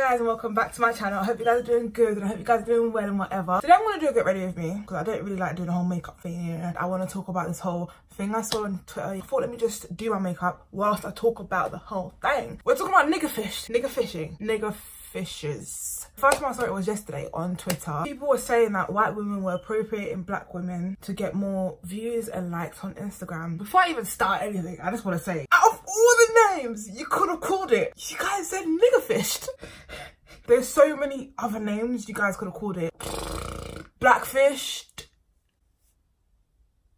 guys, and welcome back to my channel. I hope you guys are doing good and I hope you guys are doing well and whatever. Today I'm going to do a get ready with me because I don't really like doing the whole makeup thing, and I want to talk about this whole thing I saw on Twitter. I thought let me just do my makeup whilst I talk about the whole thing. We're talking about niggerfishing, niggerfishers. First time I saw it was yesterday on Twitter. People were saying that white women were appropriating black women to get more views and likes on Instagram. Before I even start anything, I just want to say, out of all the names you could have called it, you guys said niggerfished. There's so many other names you guys could have called it. Blackfished.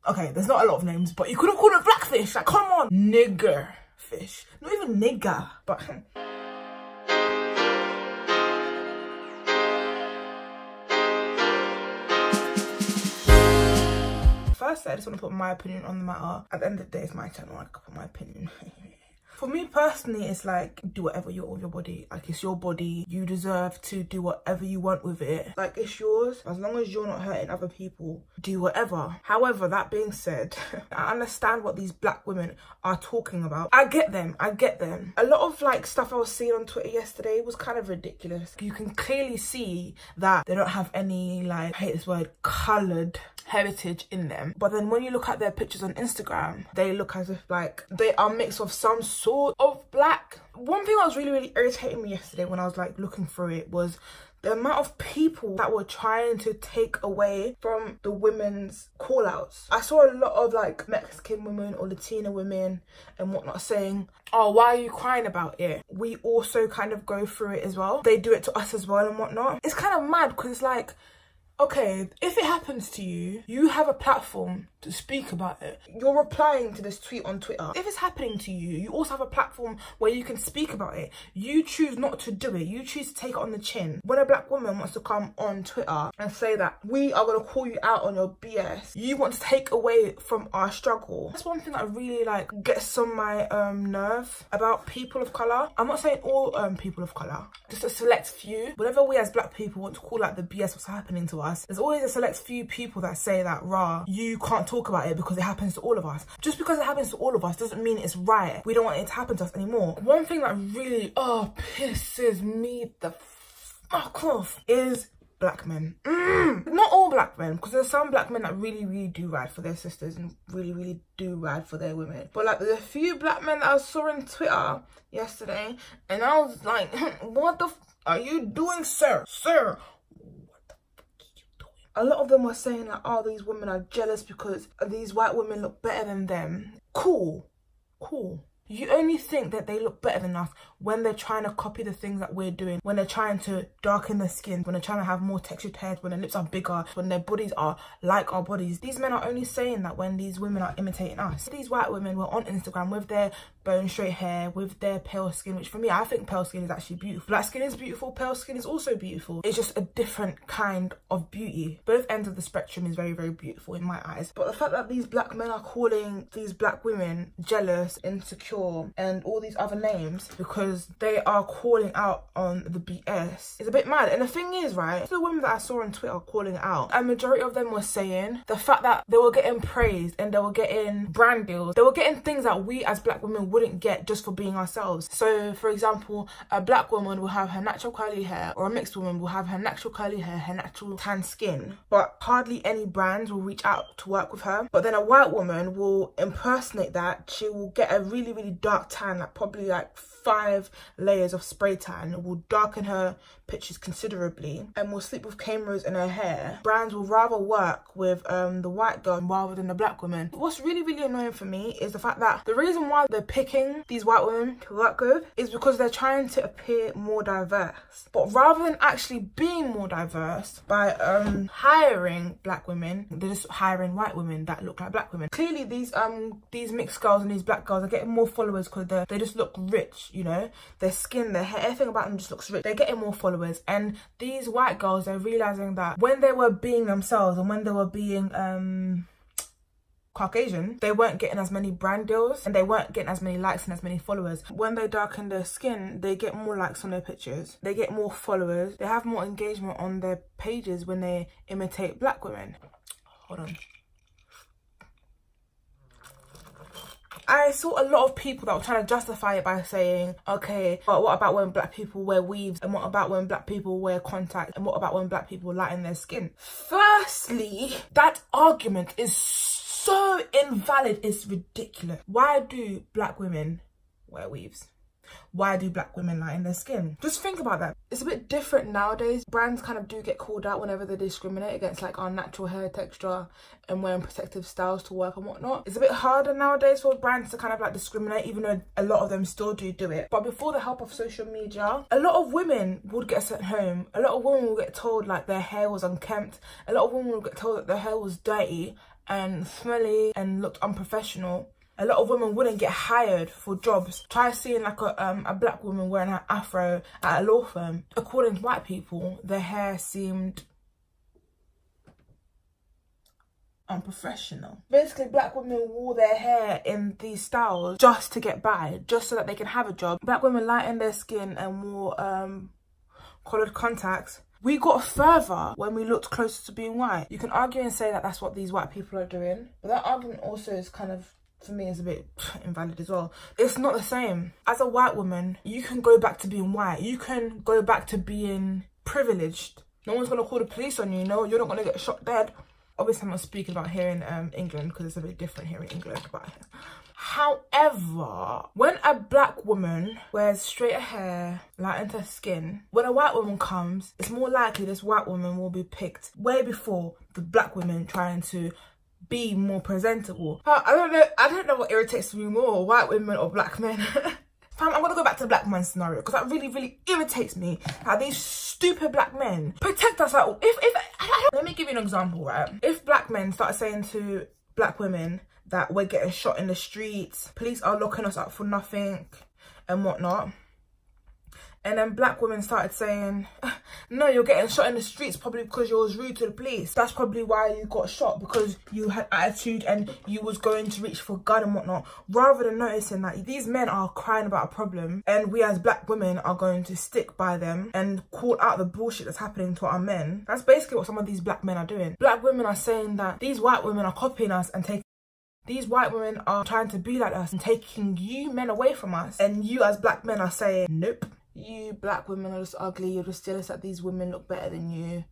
Okay, there's not a lot of names, but you could have called it blackfish. Like, come on. Niggerfish. Not even nigger, but... First, I just want to put my opinion on the matter. At the end of the day, it's my channel. I can put my opinion. For me personally, it's like, do whatever you want with your body. Like, it's your body. You deserve to do whatever you want with it. Like, it's yours. As long as you're not hurting other people, do whatever. However, that being said, I understand what these black women are talking about. I get them. I get them. A lot of, like, stuff I was seeing on Twitter yesterday was kind of ridiculous. You can clearly see that they don't have any, like, I hate this word, coloured heritage in them. But then when you look at their pictures on Instagram, they look as if, like, they are mixed of some sort of black. One thing that was really irritating me yesterday when I was like looking through it was the amount of people that were trying to take away from the women's call outs. I saw a lot of like Mexican women or Latina women and whatnot saying, oh, why are you crying about it? We also kind of go through it as well. They do it to us as well and whatnot. It's kind of mad because it's like, okay, if it happens to you, you have a platform to speak about it. You're replying to this tweet on Twitter. If it's happening to you, you also have a platform where you can speak about it. You choose not to do it. You choose to take it on the chin. When a black woman wants to come on Twitter and say that we are going to call you out on your BS, you want to take away from our struggle. That's one thing that really like gets on my nerve about people of colour. I'm not saying all people of colour, just a select few. Whenever we as black people want to call out the BS what's happening to us, there's always a select few people that say that, rah, you can't talk about it because it happens to all of us. Just because it happens to all of us doesn't mean it's right. We don't want it to happen to us anymore. One thing that really, pisses me the fuck off is black men. Not all black men, because there's some black men that really do ride for their sisters and really do ride for their women. But like, there's a few black men that I saw on Twitter yesterday and I was like, what the f are you doing, sir? Sir, a lot of them were saying like, oh, these women are jealous because these white women look better than them. Cool. You only think that they look better than us when they're trying to copy the things that we're doing, when they're trying to darken their skin, when they're trying to have more textured hair, when their lips are bigger, when their bodies are like our bodies. These men are only saying that when these women are imitating us. These white women were on Instagram with their bone straight hair, with their pale skin, which for me, I think pale skin is actually beautiful. Black skin is beautiful, pale skin is also beautiful. It's just a different kind of beauty. Both ends of the spectrum is very beautiful in my eyes. But the fact that these black men are calling these black women jealous, insecure, and all these other names because they are calling out on the BS is a bit mad. And the thing is, right, the women that I saw on Twitter calling it out, a majority of them were saying the fact that they were getting praised and they were getting brand deals, they were getting things that we as black women wouldn't get just for being ourselves. So for example, a black woman will have her natural curly hair, or a mixed woman will have her natural curly hair, her natural tan skin, but hardly any brands will reach out to work with her. But then a white woman will impersonate that. She will get a really dark tan, like probably like 5 layers of spray tan, will darken her pictures considerably, and will sleep with cameras in her hair. Brands will rather work with the white girl rather than the black woman. What's really annoying for me is the fact that the reason why they're picking these white women to work with is because they're trying to appear more diverse. But rather than actually being more diverse by hiring black women, they're just hiring white women that look like black women. Clearly these mixed girls and these black girls are getting more followers because they just look rich, you know, their skin, their hair, everything about them just looks rich. They're getting more followers. And these white girls, they're realizing that when they were being themselves and when they were being Caucasian, they weren't getting as many brand deals and they weren't getting as many likes and as many followers. When they darken their skin, they get more likes on their pictures, they get more followers, they have more engagement on their pages when they imitate black women. Hold on. I saw a lot of people that were trying to justify it by saying, okay, but what about when black people wear weaves? And what about when black people wear contacts? And what about when black people lighten their skin? Firstly, that argument is so invalid, it's ridiculous. Why do black women wear weaves? Why do black women lighten their skin? Just think about that. It's a bit different nowadays. Brands kind of do get called out whenever they discriminate against like our natural hair texture and wearing protective styles to work and whatnot. It's a bit harder nowadays for brands to kind of like discriminate, even though a lot of them still do it. But before the help of social media, a lot of women would get sent home. A lot of women would get told like their hair was unkempt. A lot of women would get told that their hair was dirty and smelly and looked unprofessional. A lot of women wouldn't get hired for jobs. Try seeing like a black woman wearing her afro at a law firm. According to white people, their hair seemed unprofessional. Basically, black women wore their hair in these styles just to get by, just so that they can have a job. Black women lightened their skin and wore coloured contacts. We got further when we looked closer to being white. You can argue and say that that's what these white people are doing, but that argument also is kind of, for me, is a bit invalid as well. It's not the same. As a white woman, you can go back to being white. You can go back to being privileged. No one's gonna call the police on you, no, you're not gonna get shot dead. Obviously, I'm not speaking about here in England because it's a bit different here in England. But however, when a black woman wears straighter hair, lightens her skin, when a white woman comes, it's more likely this white woman will be picked way before the black women trying to be more presentable. I don't know what irritates me more, white women or black men. Fam, I'm gonna go back to the black man scenario because that really irritates me. How these stupid black men protect us. Like, let me give you an example, right? If black men start saying to black women that we're getting shot in the streets, police are locking us up for nothing and whatnot, and then black women started saying, no, you're getting shot in the streets probably because you was rude to the police. That's probably why you got shot, because you had attitude and you was going to reach for a gun and whatnot. Rather than noticing that these men are crying about a problem and we as black women are going to stick by them and call out the bullshit that's happening to our men. That's basically what some of these black men are doing. Black women are saying that these white women are copying us and taking... These white women are trying to be like us and taking you men away from us. And you as black men are saying, nope. You black women are just ugly, you're just jealous that these women look better than you.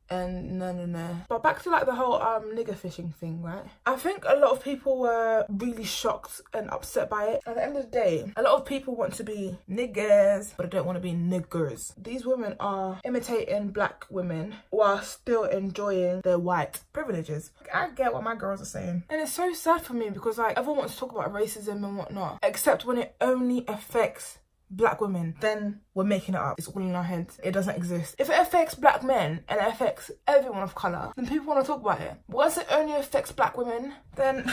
And no. But back to like the whole nigger fishing thing, right? I think a lot of people were really shocked and upset by it. At the end of the day, a lot of people want to be niggers, but they don't want to be niggers. These women are imitating black women while still enjoying their white privileges. I get what my girls are saying. And it's so sad for me because like everyone wants to talk about racism and whatnot, except when it only affects black women, then we're making it up. It's all in our heads. It doesn't exist. If it affects black men and it affects everyone of colour, then people want to talk about it. But once it only affects black women, then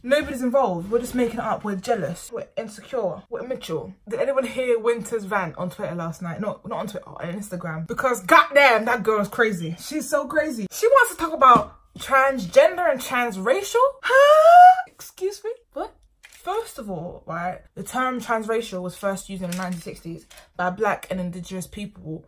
nobody's involved. We're just making it up. We're jealous. We're insecure. We're immature. Did anyone hear Winter's rant on Twitter last night? Not on Twitter, on Instagram. Because goddamn, that girl's crazy. She's so crazy. She wants to talk about transgender and transracial? Huh? Excuse me? What? First of all, right, the term transracial was first used in the 1960s by black and indigenous people,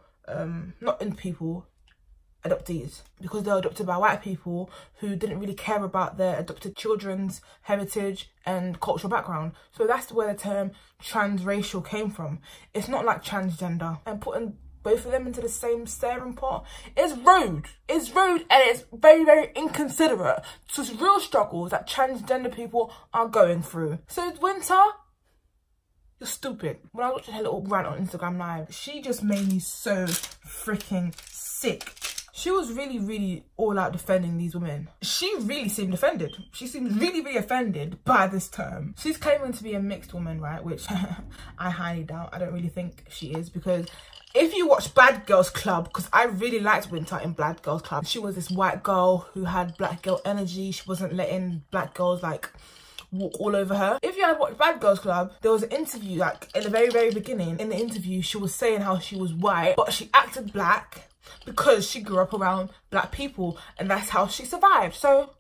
adoptees, because they were adopted by white people who didn't really care about their adopted children's heritage and cultural background. So that's where the term transracial came from. It's not like transgender. And putting both of them into the same staring pot is rude. It's rude and it's very inconsiderate to real struggles that transgender people are going through. So Winter, you're stupid. When I was watching her little rant on Instagram Live, she just made me so freaking sick. She was really all out defending these women. She really seemed offended. She seemed really offended by this term. She's claiming to be a mixed woman, right? Which I highly doubt. I don't really think she is, because if you watch Bad Girls Club, because I really liked Winter in Bad Girls Club. She was this white girl who had black girl energy. She wasn't letting black girls like walk all over her. If you had watched Bad Girls Club, there was an interview like in the very beginning. In the interview, she was saying how she was white, but she acted black because she grew up around black people and that's how she survived. So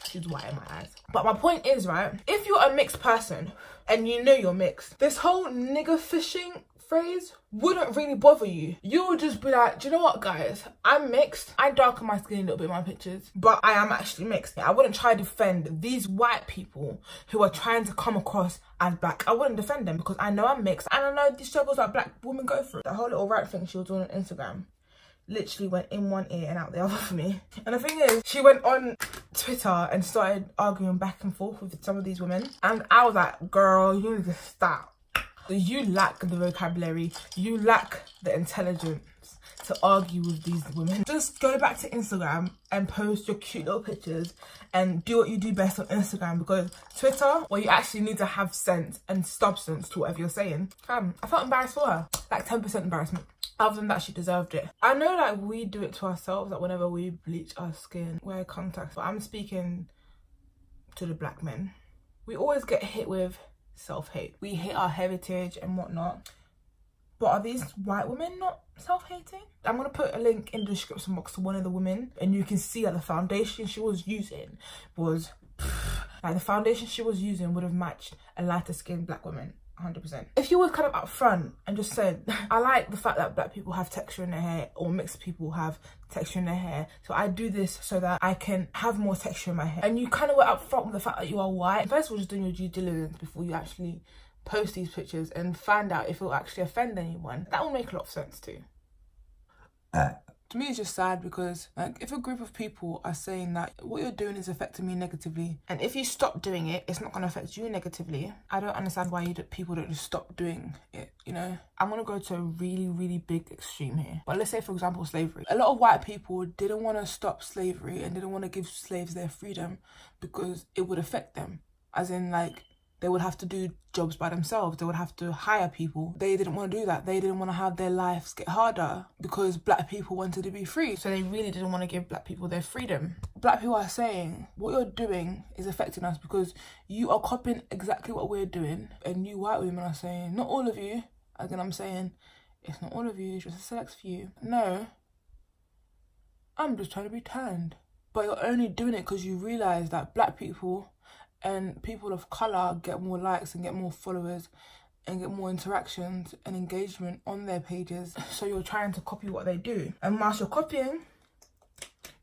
she's white in my eyes. But my point is, right, if you're a mixed person and you know you're mixed, this whole nigger fishing phrase wouldn't really bother you. You would just be like, do you know what, guys? I'm mixed. I darken my skin a little bit in my pictures, but I am actually mixed. I wouldn't try to defend these white people who are trying to come across as black. I wouldn't defend them because I know I'm mixed and I know the struggles that black women go through. That whole little right thing she was doing on Instagram literally went in one ear and out the other for me. And the thing is, she went on Twitter and started arguing back and forth with some of these women. And I was like, girl, you need to stop. You lack the vocabulary. You lack the intelligence to argue with these women. Just go back to Instagram and post your cute little pictures and do what you do best on Instagram, because Twitter, well, you actually need to have sense and substance to whatever you're saying. I felt embarrassed for her, like 10% embarrassment. Other than that, she deserved it. I know like we do it to ourselves, like whenever we bleach our skin, wear contacts, but I'm speaking to the black men. We always get hit with self-hate. We hate our heritage and whatnot. But are these white women not self-hating? I'm going to put a link in the description box to one of the women, and you can see that the foundation she was using was, like the foundation she was using would have matched a lighter skinned black woman. 100%. If you were kind of upfront and just said, I like the fact that black people have texture in their hair, or mixed people have texture in their hair, so I do this so that I can have more texture in my hair, and you kind of were upfront with the fact that you are white, first of all, just doing your due diligence before you actually post these pictures and find out if it will actually offend anyone, that will make a lot of sense too. To me, it's just sad because, like, if a group of people are saying that what you're doing is affecting me negatively, and if you stop doing it, it's not going to affect you negatively, I don't understand why people don't just stop doing it, you know? I'm going to go to a really, really big extreme here. But let's say, for example, slavery. A lot of white people didn't want to stop slavery and didn't want to give slaves their freedom because it would affect them. As in, like, they would have to do jobs by themselves. They would have to hire people. They didn't want to do that. They didn't want to have their lives get harder because black people wanted to be free. So they really didn't want to give black people their freedom. Black people are saying, what you're doing is affecting us because you are copying exactly what we're doing. And you white women are saying, not all of you. Again, I'm saying, it's not all of you, it's just a select few. No, I'm just trying to be tanned. But you're only doing it because you realise that black people and people of colour get more likes and get more followers and get more interactions and engagement on their pages. So you're trying to copy what they do. And whilst you're copying,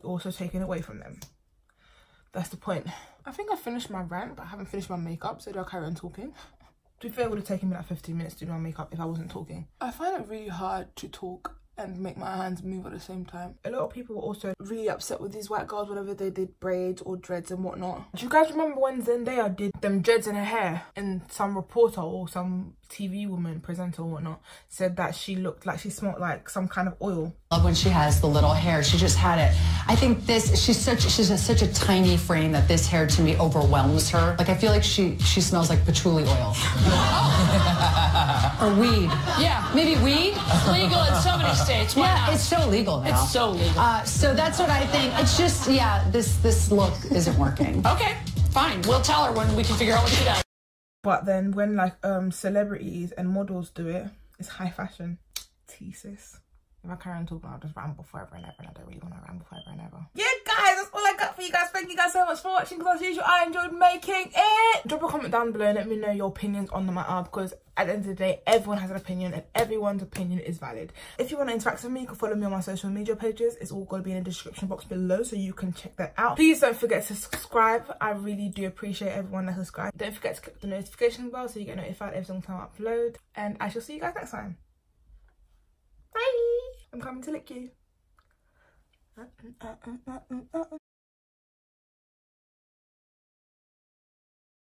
you're also taking away from them. That's the point. I think I finished my rant, but I haven't finished my makeup, so do I carry on talking? To be fair, it would have taken me like 15 minutes to do my makeup if I wasn't talking. I find it really hard to talk and make my hands move at the same time. A lot of people were also really upset with these white girls whenever they did braids or dreads and whatnot. Do you guys remember when Zendaya did them dreads in her hair, and some reporter or some TV woman, presenter or whatnot, said that she looked like she smelled like some kind of oil? I love when she has the little hair. She just had it. I think she's such a tiny frame that this hair to me overwhelms her. Like I feel like she smells like patchouli oil. Or weed. Yeah, maybe weed. Legal in so many states. Why not? It's so legal now. It's so legal. So that's what I think. It's just, yeah, this look isn't working. Okay, fine. We'll tell her when we can figure out what she does. But then when like celebrities and models do it, it's high fashion. Sis. If I carry on talking, I'll just ramble forever and ever, and I don't really want to ramble forever and ever. Yeah, guys, that's all I got for you guys. Thank you guys so much for watching, because as usual, I enjoyed making it. Drop a comment down below and let me know your opinions on the matter, because at the end of the day, everyone has an opinion and everyone's opinion is valid. If you want to interact with me, you can follow me on my social media pages. It's all going to be in the description box below, so you can check that out. Please don't forget to subscribe. I really do appreciate everyone that subscribes. Don't forget to click the notification bell so you get notified every single time I upload. And I shall see you guys next time. Bye! I'm coming to lick you.